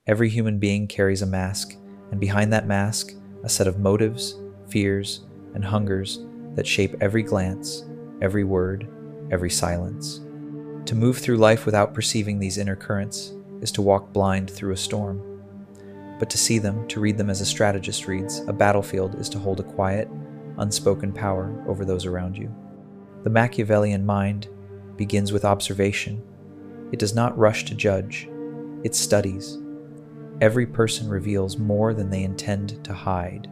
Every human being carries a mask, and behind that mask, a set of motives, fears, and hungers that shape every glance, every word, every silence. To move through life without perceiving these inner currents is to walk blind through a storm. But to see them, to read them as a strategist reads a battlefield, is to hold a quiet, unspoken power over those around you. The Machiavellian mind begins with observation. It does not rush to judge, it studies. Every person reveals more than they intend to hide.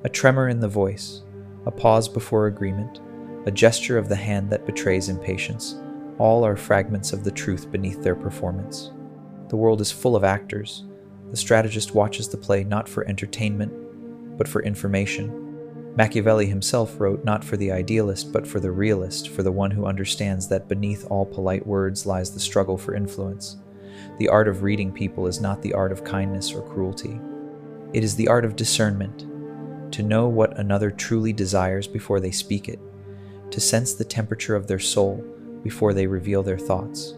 A tremor in the voice, a pause before agreement, a gesture of the hand that betrays impatience, all are fragments of the truth beneath their performance. The world is full of actors. The strategist watches the play not for entertainment, but for information. Machiavelli himself wrote not for the idealist, but for the realist, for the one who understands that beneath all polite words lies the struggle for influence. The art of reading people is not the art of kindness or cruelty. It is the art of discernment, to know what another truly desires before they speak it, to sense the temperature of their soul before they reveal their thoughts.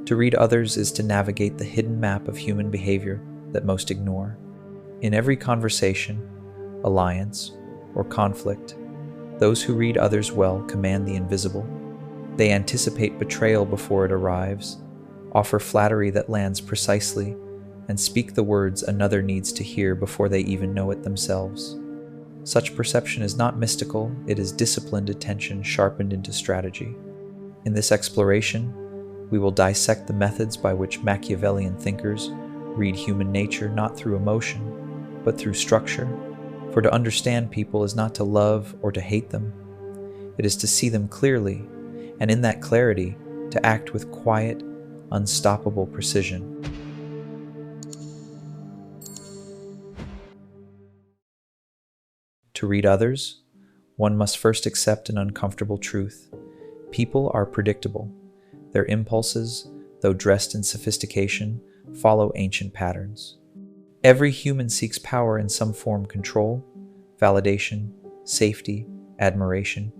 To read others is to navigate the hidden map of human behavior that most ignore. In every conversation, alliance, or conflict, those who read others well command the invisible. They anticipate betrayal before it arrives, offer flattery that lands precisely, and speak the words another needs to hear before they even know it themselves. Such perception is not mystical, it is disciplined attention sharpened into strategy. In this exploration, we will dissect the methods by which Machiavellian thinkers read human nature not through emotion, but through structure. For to understand people is not to love or to hate them. It is to see them clearly, and in that clarity, to act with quiet, unstoppable precision. To read others, one must first accept an uncomfortable truth. People are predictable. Their impulses, though dressed in sophistication, follow ancient patterns. Every human seeks power in some form: control, validation, safety, admiration.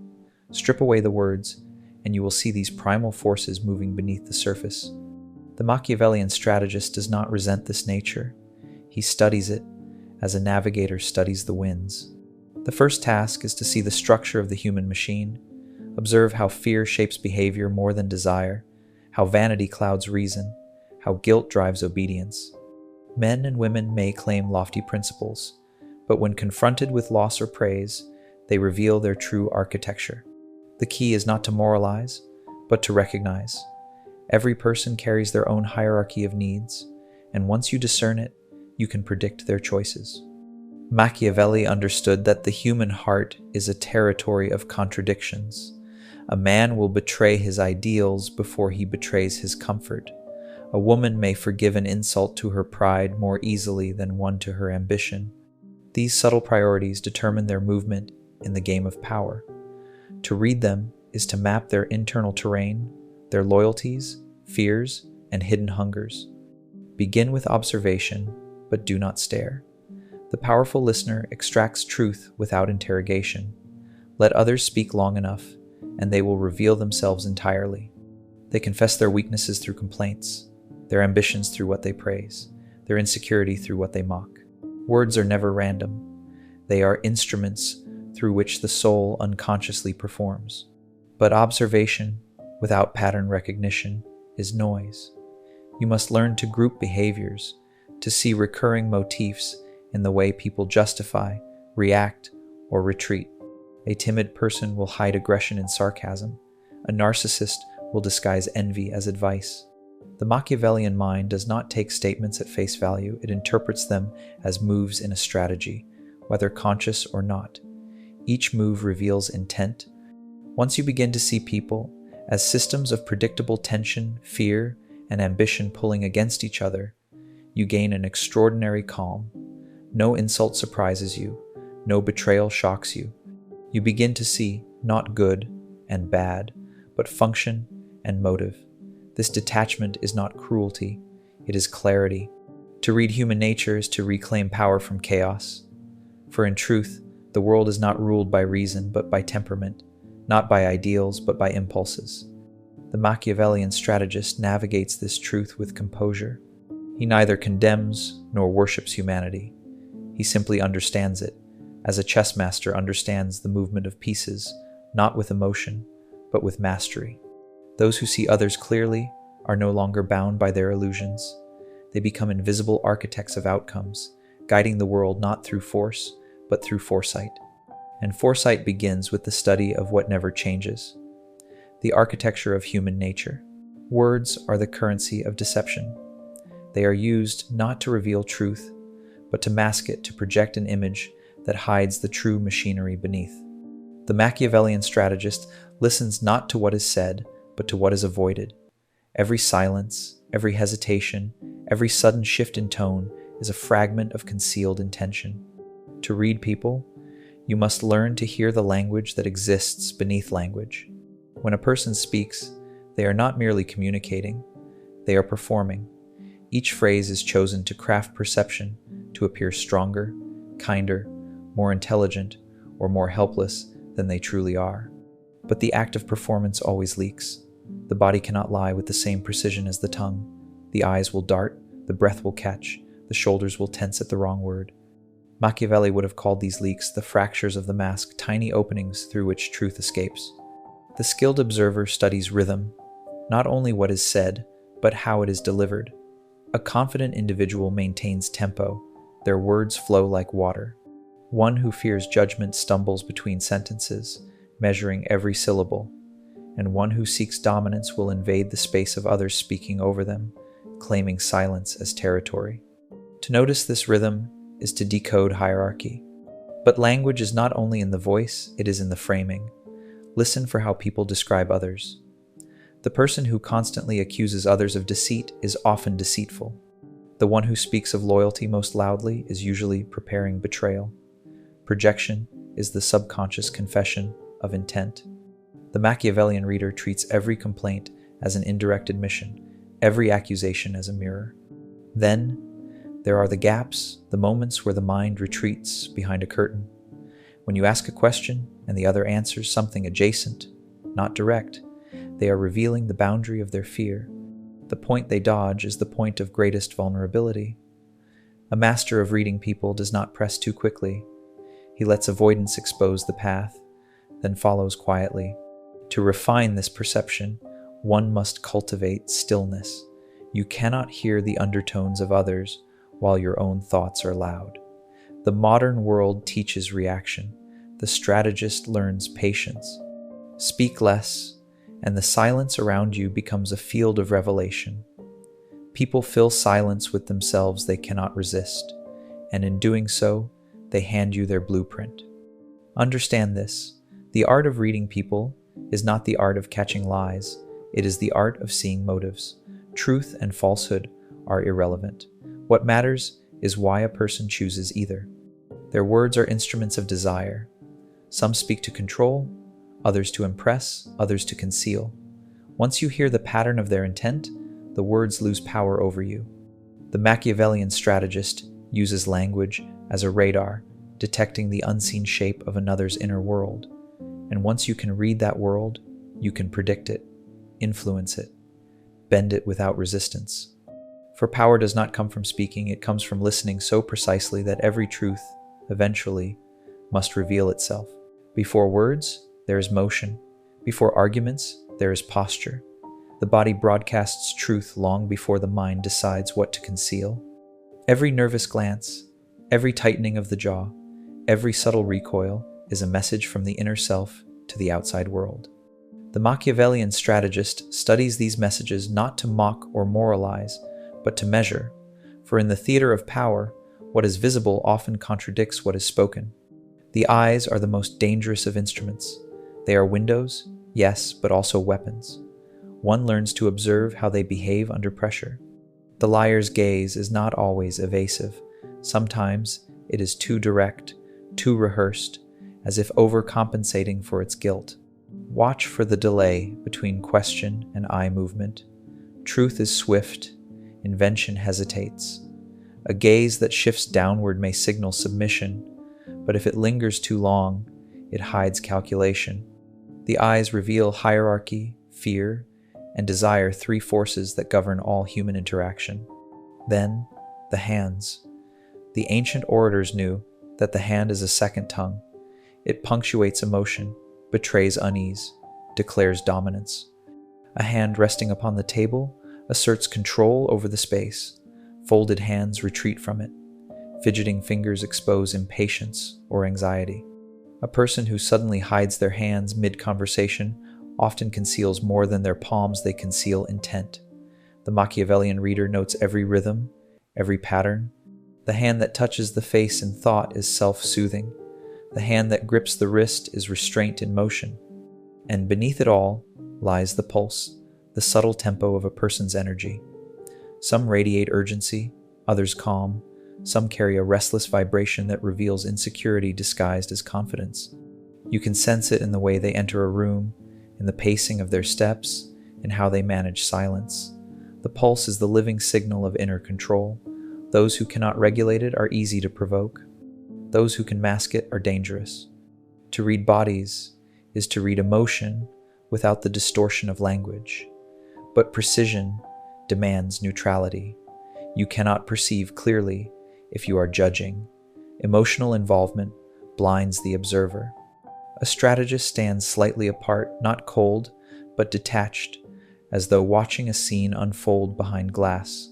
Strip away the words, and you will see these primal forces moving beneath the surface. The Machiavellian strategist does not resent this nature. He studies it as a navigator studies the winds. The first task is to see the structure of the human machine. Observe how fear shapes behavior more than desire, how vanity clouds reason, how guilt drives obedience. Men and women may claim lofty principles, but when confronted with loss or praise, they reveal their true architecture. The key is not to moralize, but to recognize. Every person carries their own hierarchy of needs, and once you discern it, you can predict their choices. Machiavelli understood that the human heart is a territory of contradictions. A man will betray his ideals before he betrays his comfort. A woman may forgive an insult to her pride more easily than one to her ambition. These subtle priorities determine their movement in the game of power. To read them is to map their internal terrain, their loyalties, fears, and hidden hungers. Begin with observation, but do not stare. The powerful listener extracts truth without interrogation. Let others speak long enough, and they will reveal themselves entirely. They confess their weaknesses through complaints, their ambitions through what they praise, their insecurity through what they mock. Words are never random. They are instruments through which the soul unconsciously performs. But observation, without pattern recognition, is noise. You must learn to group behaviors, to see recurring motifs in the way people justify, react, or retreat. A timid person will hide aggression in sarcasm. A narcissist will disguise envy as advice. The Machiavellian mind does not take statements at face value. It interprets them as moves in a strategy, whether conscious or not. Each move reveals intent. Once you begin to see people as systems of predictable tension, fear, and ambition pulling against each other, you gain an extraordinary calm. No insult surprises you. No betrayal shocks you. You begin to see not good and bad, but function and motive. This detachment is not cruelty, it is clarity. To read human nature is to reclaim power from chaos. For in truth, the world is not ruled by reason, but by temperament, not by ideals, but by impulses. The Machiavellian strategist navigates this truth with composure. He neither condemns nor worships humanity. He simply understands it, as a chess master understands the movement of pieces, not with emotion, but with mastery. Those who see others clearly are no longer bound by their illusions. They become invisible architects of outcomes, guiding the world not through force, but through foresight. And foresight begins with the study of what never changes, the architecture of human nature. Words are the currency of deception. They are used not to reveal truth, but to mask it, to project an image that hides the true machinery beneath. The Machiavellian strategist listens not to what is said, but to what is avoided. Every silence, every hesitation, every sudden shift in tone is a fragment of concealed intention. To read people, you must learn to hear the language that exists beneath language. When a person speaks, they are not merely communicating, they are performing. Each phrase is chosen to craft perception, to appear stronger, kinder, more intelligent, or more helpless than they truly are. But the act of performance always leaks. The body cannot lie with the same precision as the tongue. The eyes will dart, the breath will catch, the shoulders will tense at the wrong word. Machiavelli would have called these leaks the fractures of the mask, tiny openings through which truth escapes. The skilled observer studies rhythm, not only what is said, but how it is delivered. A confident individual maintains tempo. Their words flow like water. One who fears judgment stumbles between sentences, measuring every syllable, and one who seeks dominance will invade the space of others speaking over them, claiming silence as territory. To notice this rhythm is to decode hierarchy. But language is not only in the voice, it is in the framing. Listen for how people describe others. The person who constantly accuses others of deceit is often deceitful. The one who speaks of loyalty most loudly is usually preparing betrayal. Projection is the subconscious confession of intent. The Machiavellian reader treats every complaint as an indirect admission, every accusation as a mirror. Then, there are the gaps, the moments where the mind retreats behind a curtain. When you ask a question and the other answers something adjacent, not direct, they are revealing the boundary of their fear. The point they dodge is the point of greatest vulnerability. A master of reading people does not press too quickly. He lets avoidance expose the path, then follows quietly. To refine this perception, one must cultivate stillness. You cannot hear the undertones of others while your own thoughts are loud. The modern world teaches reaction. The strategist learns patience. Speak less, and the silence around you becomes a field of revelation. People fill silence with themselves they cannot resist, and in doing so, they hand you their blueprint. Understand this: the art of reading people is not the art of catching lies, it is the art of seeing motives. Truth and falsehood are irrelevant. What matters is why a person chooses either. Their words are instruments of desire. Some speak to control, others to impress, others to conceal. Once you hear the pattern of their intent, the words lose power over you. The Machiavellian strategist uses language as a radar, detecting the unseen shape of another's inner world. And once you can read that world, you can predict it, influence it, bend it without resistance. For power does not come from speaking, it comes from listening so precisely that every truth, eventually, must reveal itself. Before words, there is motion. Before arguments, there is posture. The body broadcasts truth long before the mind decides what to conceal. Every nervous glance, every tightening of the jaw, every subtle recoil is a message from the inner self to the outside world. The Machiavellian strategist studies these messages not to mock or moralize, but to measure, for in the theater of power, what is visible often contradicts what is spoken. The eyes are the most dangerous of instruments. They are windows, yes, but also weapons. One learns to observe how they behave under pressure. The liar's gaze is not always evasive. Sometimes it is too direct, too rehearsed, as if overcompensating for its guilt. Watch for the delay between question and eye movement. Truth is swift, invention hesitates. A gaze that shifts downward may signal submission, but if it lingers too long, it hides calculation. The eyes reveal hierarchy, fear, and desire, three forces that govern all human interaction. Then, the hands. The ancient orators knew that the hand is a second tongue. It punctuates emotion, betrays unease, declares dominance. A hand resting upon the table asserts control over the space. Folded hands retreat from it. Fidgeting fingers expose impatience or anxiety. A person who suddenly hides their hands mid-conversation often conceals more than their palms, they conceal intent. The Machiavellian reader notes every rhythm, every pattern. The hand that touches the face in thought is self-soothing. The hand that grips the wrist is restraint in motion. And beneath it all lies the pulse, the subtle tempo of a person's energy. Some radiate urgency, others calm. Some carry a restless vibration that reveals insecurity disguised as confidence. You can sense it in the way they enter a room, in the pacing of their steps, in how they manage silence. The pulse is the living signal of inner control. Those who cannot regulate it are easy to provoke. Those who can mask it are dangerous. To read bodies is to read emotion without the distortion of language. But precision demands neutrality. You cannot perceive clearly if you are judging. Emotional involvement blinds the observer. A strategist stands slightly apart, not cold, but detached, as though watching a scene unfold behind glass.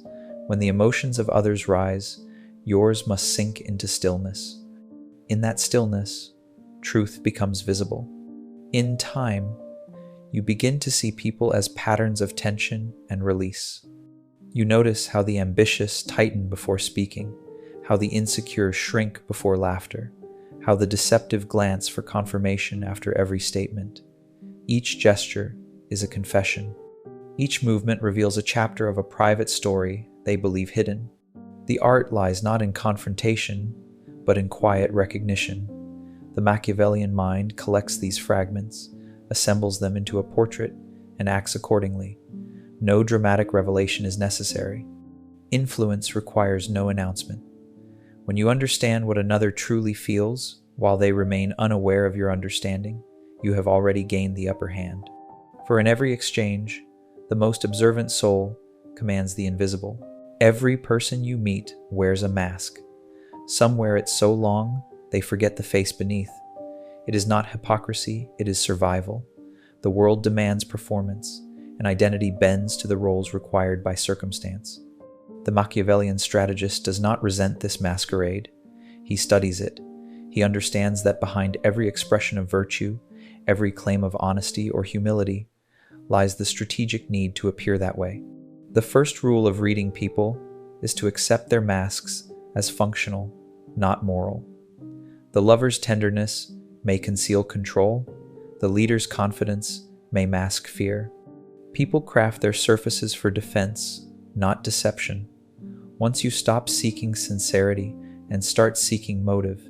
When the emotions of others rise, yours must sink into stillness. In that stillness, truth becomes visible. In time, you begin to see people as patterns of tension and release. You notice how the ambitious tighten before speaking, how the insecure shrink before laughter, how the deceptive glance for confirmation after every statement. Each gesture is a confession. Each movement reveals a chapter of a private story they believe hidden. The art lies not in confrontation, but in quiet recognition. The Machiavellian mind collects these fragments, assembles them into a portrait, and acts accordingly. No dramatic revelation is necessary. Influence requires no announcement. When you understand what another truly feels, while they remain unaware of your understanding, you have already gained the upper hand. For in every exchange, the most observant soul commands the invisible. Every person you meet wears a mask. Some wear it so long, they forget the face beneath. It is not hypocrisy, it is survival. The world demands performance, and identity bends to the roles required by circumstance. The Machiavellian strategist does not resent this masquerade. He studies it. He understands that behind every expression of virtue, every claim of honesty or humility, lies the strategic need to appear that way. The first rule of reading people is to accept their masks as functional, not moral. The lover's tenderness may conceal control. The leader's confidence may mask fear. People craft their surfaces for defense, not deception. Once you stop seeking sincerity and start seeking motive,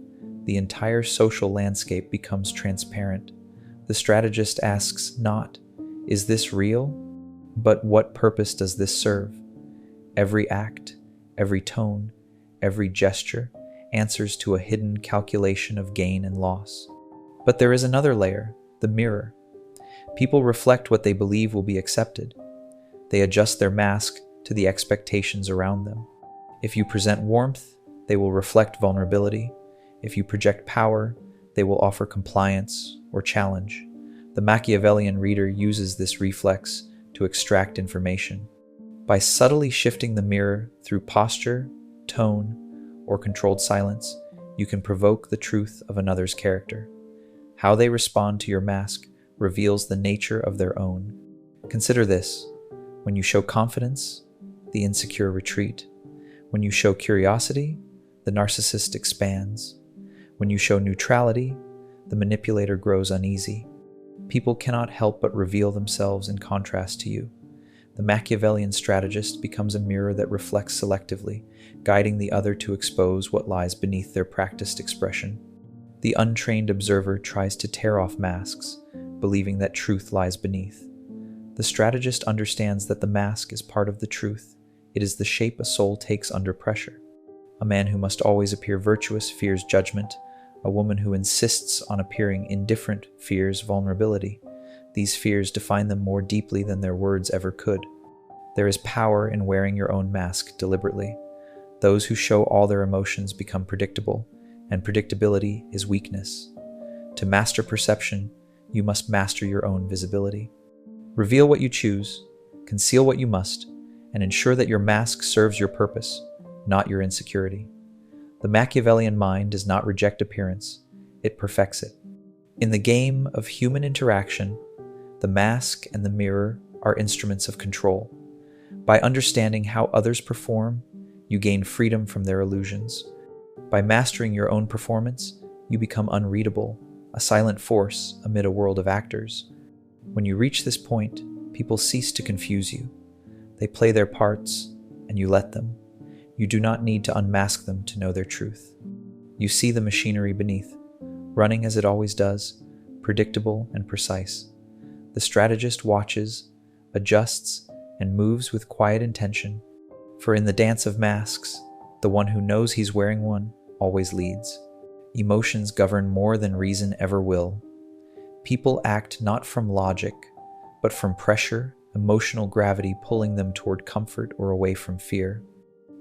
the entire social landscape becomes transparent. The strategist asks not, "Is this real?" but "What purpose does this serve?" Every act, every tone, every gesture answers to a hidden calculation of gain and loss. But there is another layer, the mirror. People reflect what they believe will be accepted. They adjust their mask to the expectations around them. If you present warmth, they will reflect vulnerability. If you project power, they will offer compliance or challenge. The Machiavellian reader uses this reflex to extract information. By subtly shifting the mirror through posture, tone, or controlled silence, you can provoke the truth of another's character. How they respond to your mask reveals the nature of their own. Consider this: when you show confidence, the insecure retreat. When you show curiosity, the narcissist expands. When you show neutrality, the manipulator grows uneasy. People cannot help but reveal themselves in contrast to you. The Machiavellian strategist becomes a mirror that reflects selectively, guiding the other to expose what lies beneath their practiced expression. The untrained observer tries to tear off masks, believing that truth lies beneath. The strategist understands that the mask is part of the truth. It is the shape a soul takes under pressure. A man who must always appear virtuous fears judgment. A woman who insists on appearing indifferent fears vulnerability. These fears define them more deeply than their words ever could. There is power in wearing your own mask deliberately. Those who show all their emotions become predictable, and predictability is weakness. To master perception, you must master your own visibility. Reveal what you choose, conceal what you must, and ensure that your mask serves your purpose, not your insecurity. The Machiavellian mind does not reject appearance, it perfects it. In the game of human interaction, the mask and the mirror are instruments of control. By understanding how others perform, you gain freedom from their illusions. By mastering your own performance, you become unreadable, a silent force amid a world of actors. When you reach this point, people cease to confuse you. They play their parts, and you let them. You do not need to unmask them to know their truth. You see the machinery beneath, running as it always does, predictable and precise. The strategist watches, adjusts, and moves with quiet intention. For in the dance of masks, the one who knows he's wearing one always leads. Emotions govern more than reason ever will. People act not from logic, but from pressure, emotional gravity pulling them toward comfort or away from fear.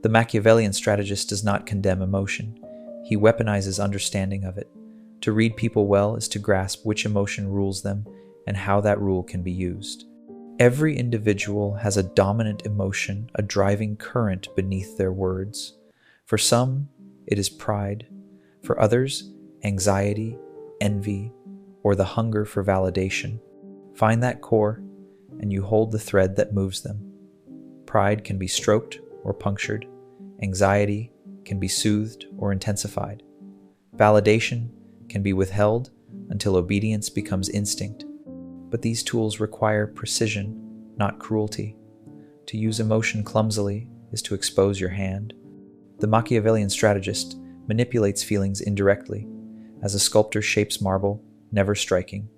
The Machiavellian strategist does not condemn emotion. He weaponizes understanding of it. To read people well is to grasp which emotion rules them and how that rule can be used. Every individual has a dominant emotion, a driving current beneath their words. For some, it is pride. For others, anxiety, envy, or the hunger for validation. Find that core, and you hold the thread that moves them. Pride can be stroked or punctured. Anxiety can be soothed or intensified. Validation can be withheld until obedience becomes instinct. But these tools require precision, not cruelty. To use emotion clumsily is to expose your hand. The Machiavellian strategist manipulates feelings indirectly, as a sculptor shapes marble, never striking,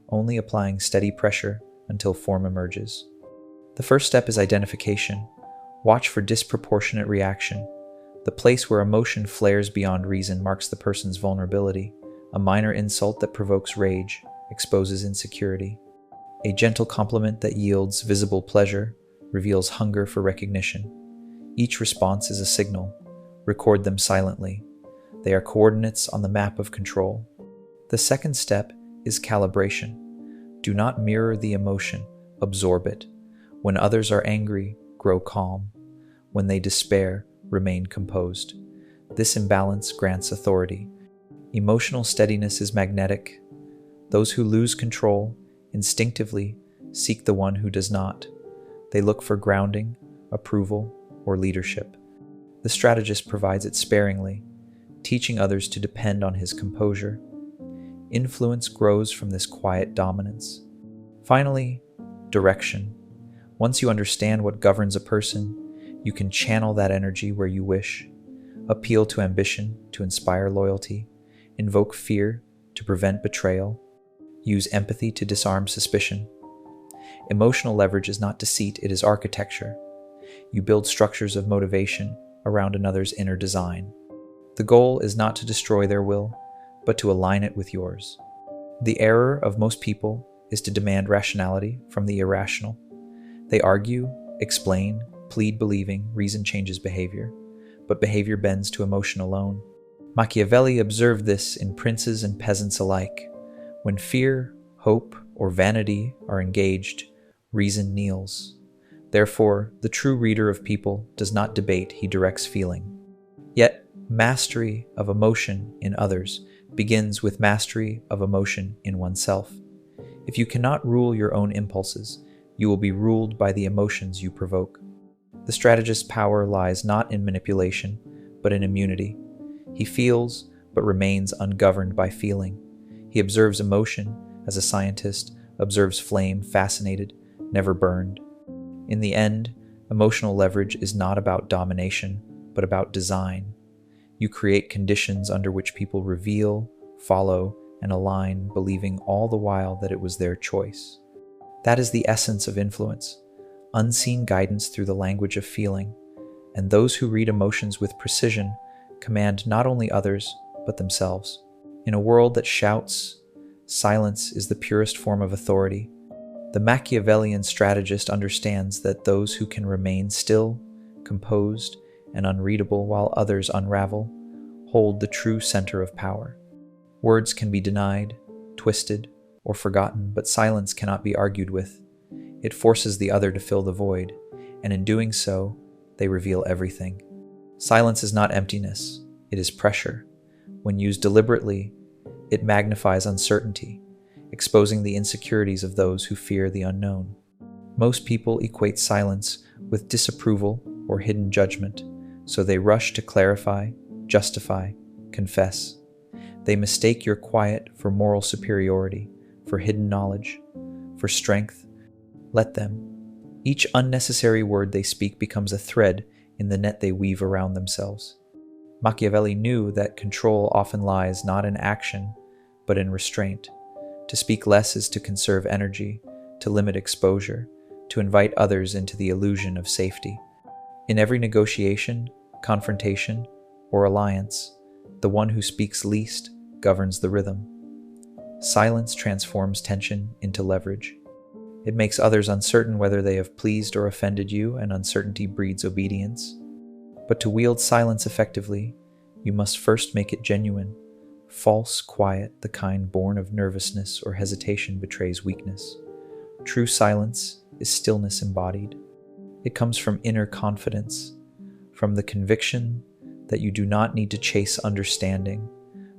only applying steady pressure until form emerges. The first step is identification. Watch for disproportionate reaction. The place where emotion flares beyond reason marks the person's vulnerability. A minor insult that provokes rage exposes insecurity. A gentle compliment that yields visible pleasure reveals hunger for recognition. Each response is a signal. Record them silently. They are coordinates on the map of control. The second step is calibration. Do not mirror the emotion, absorb it. When others are angry, grow calm. When they despair, remain composed. This imbalance grants authority. Emotional steadiness is magnetic. Those who lose control instinctively seek the one who does not. They look for grounding, approval, or leadership. The strategist provides it sparingly, teaching others to depend on his composure. Influence grows from this quiet dominance. Finally, direction. Once you understand what governs a person, you can channel that energy where you wish. Appeal to ambition to inspire loyalty. Invoke fear to prevent betrayal. Use empathy to disarm suspicion. Emotional leverage is not deceit, it is architecture. You build structures of motivation around another's inner design. The goal is not to destroy their will, but to align it with yours. The error of most people is to demand rationality from the irrational. They argue, explain, plead believing reason changes behavior, but behavior bends to emotion alone. Machiavelli observed this in princes and peasants alike. When fear, hope, or vanity are engaged, reason kneels. Therefore, the true reader of people does not debate, he directs feeling. Yet, mastery of emotion in others begins with mastery of emotion in oneself. If you cannot rule your own impulses, you will be ruled by the emotions you provoke. The strategist's power lies not in manipulation, but in immunity. He feels, but remains ungoverned by feeling. He observes emotion, as a scientist observes flame, fascinated, never burned. In the end, emotional leverage is not about domination, but about design. You create conditions under which people reveal, follow, and align, believing all the while that it was their choice. That is the essence of influence, unseen guidance through the language of feeling, and those who read emotions with precision command not only others, but themselves. In a world that shouts, silence is the purest form of authority. The Machiavellian strategist understands that those who can remain still, composed, and unreadable while others unravel hold the true center of power. Words can be denied, twisted, or forgotten, but silence cannot be argued with. It forces the other to fill the void, and in doing so, they reveal everything. Silence is not emptiness, it is pressure. When used deliberately, it magnifies uncertainty, exposing the insecurities of those who fear the unknown. Most people equate silence with disapproval or hidden judgment, so they rush to clarify, justify, confess. They mistake your quiet for moral superiority, for hidden knowledge, for strength. Let them. Each unnecessary word they speak becomes a thread in the net they weave around themselves. Machiavelli knew that control often lies not in action, but in restraint. To speak less is to conserve energy, to limit exposure, to invite others into the illusion of safety. In every negotiation, confrontation, or alliance, the one who speaks least governs the rhythm. Silence transforms tension into leverage. It makes others uncertain whether they have pleased or offended you, and uncertainty breeds obedience. But to wield silence effectively, you must first make it genuine. False quiet, the kind born of nervousness or hesitation, betrays weakness. True silence is stillness embodied. It comes from inner confidence, from the conviction that you do not need to chase understanding,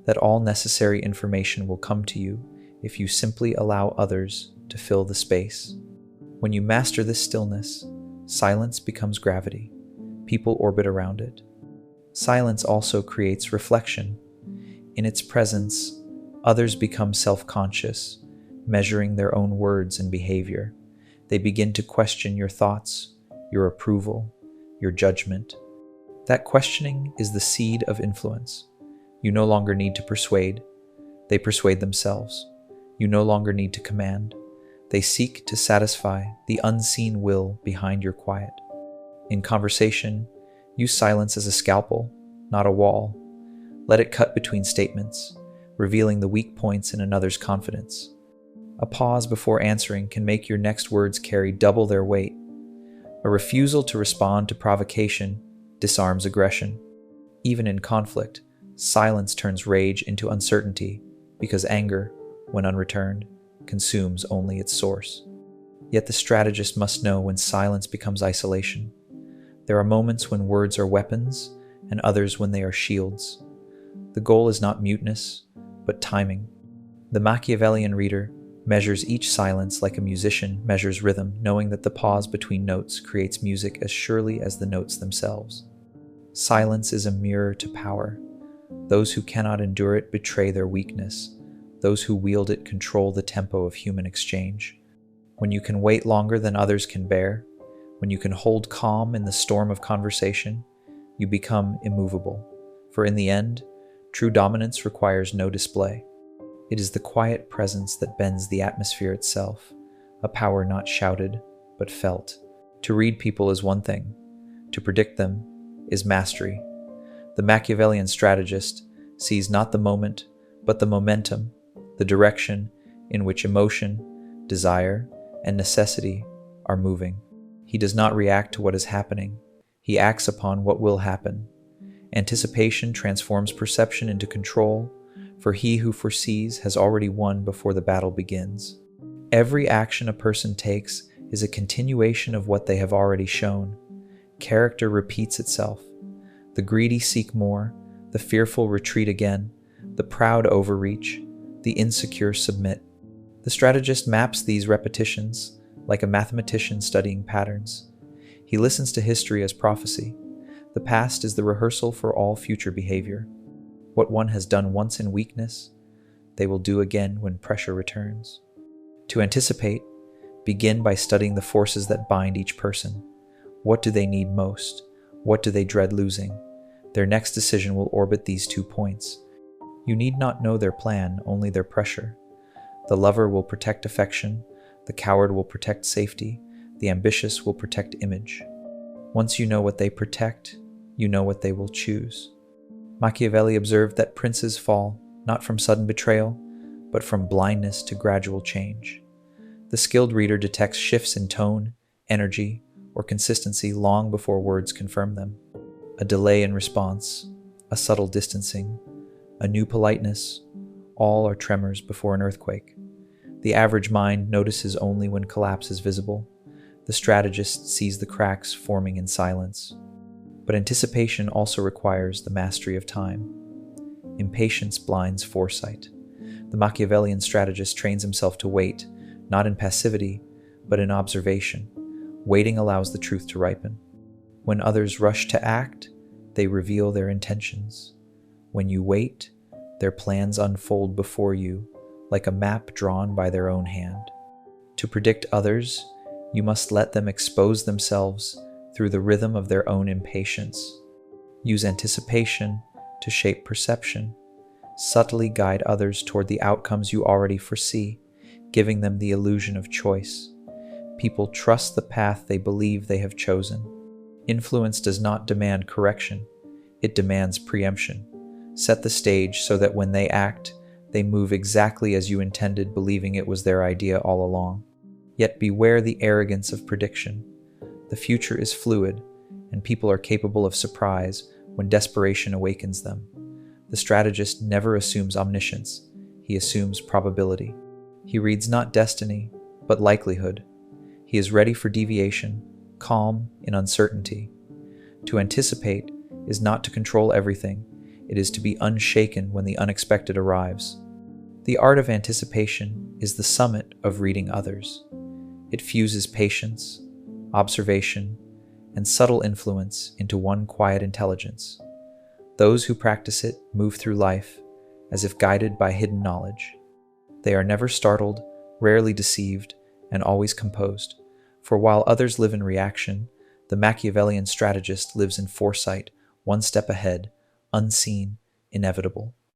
that all necessary information will come to you if you simply allow others to fill the space. When you master this stillness, silence becomes gravity. People orbit around it. Silence also creates reflection. In its presence, others become self-conscious, measuring their own words and behavior. They begin to question your thoughts, your approval, your judgment. That questioning is the seed of influence. You no longer need to persuade. They persuade themselves. You no longer need to command. They seek to satisfy the unseen will behind your quiet. In conversation, use silence as a scalpel, not a wall. Let it cut between statements, revealing the weak points in another's confidence. A pause before answering can make your next words carry double their weight. A refusal to respond to provocation disarms aggression. Even in conflict, silence turns rage into uncertainty, because anger, when unreturned, consumes only its source. Yet the strategist must know when silence becomes isolation. There are moments when words are weapons, and others when they are shields. The goal is not muteness, but timing. The Machiavellian reader measures each silence like a musician measures rhythm, knowing that the pause between notes creates music as surely as the notes themselves. Silence is a mirror to power. Those who cannot endure it betray their weakness. Those who wield it control the tempo of human exchange. When you can wait longer than others can bear, when you can hold calm in the storm of conversation, you become immovable. For in the end, true dominance requires no display. It is the quiet presence that bends the atmosphere itself, a power not shouted, but felt. To read people is one thing. To predict them is mastery. The Machiavellian strategist sees not the moment, but the momentum, the direction in which emotion, desire, and necessity are moving. He does not react to what is happening. He acts upon what will happen. Anticipation transforms perception into control, for he who foresees has already won before the battle begins. Every action a person takes is a continuation of what they have already shown. Character repeats itself. The greedy seek more, the fearful retreat again, the proud overreach, the insecure submit. The strategist maps these repetitions like a mathematician studying patterns. He listens to history as prophecy. The past is the rehearsal for all future behavior. What one has done once in weakness, they will do again when pressure returns. To anticipate, begin by studying the forces that bind each person. What do they need most? What do they dread losing? Their next decision will orbit these 2 points. You need not know their plan, only their pressure. The lover will protect affection, the coward will protect safety, the ambitious will protect image. Once you know what they protect, you know what they will choose. Machiavelli observed that princes fall not from sudden betrayal, but from blindness to gradual change. The skilled reader detects shifts in tone, energy, or consistency long before words confirm them. A delay in response, a subtle distancing, a new politeness, all are tremors before an earthquake. The average mind notices only when collapse is visible. The strategist sees the cracks forming in silence. But anticipation also requires the mastery of time. Impatience blinds foresight. The Machiavellian strategist trains himself to wait, not in passivity, but in observation. Waiting allows the truth to ripen. When others rush to act, they reveal their intentions. When you wait, their plans unfold before you, like a map drawn by their own hand. To predict others, you must let them expose themselves through the rhythm of their own impatience. Use anticipation to shape perception. Subtly guide others toward the outcomes you already foresee, giving them the illusion of choice. People trust the path they believe they have chosen. Influence does not demand correction, it demands preemption. Set the stage so that when they act, they move exactly as you intended, believing it was their idea all along. Yet beware the arrogance of prediction. The future is fluid, and people are capable of surprise when desperation awakens them. The strategist never assumes omniscience, he assumes probability. He reads not destiny, but likelihood. He is ready for deviation, calm in uncertainty. To anticipate is not to control everything, it is to be unshaken when the unexpected arrives. The art of anticipation is the summit of reading others. It fuses patience, observation, and subtle influence into one quiet intelligence. Those who practice it move through life as if guided by hidden knowledge. They are never startled, rarely deceived, and always composed. For while others live in reaction, the Machiavellian strategist lives in foresight, one step ahead, unseen, inevitable.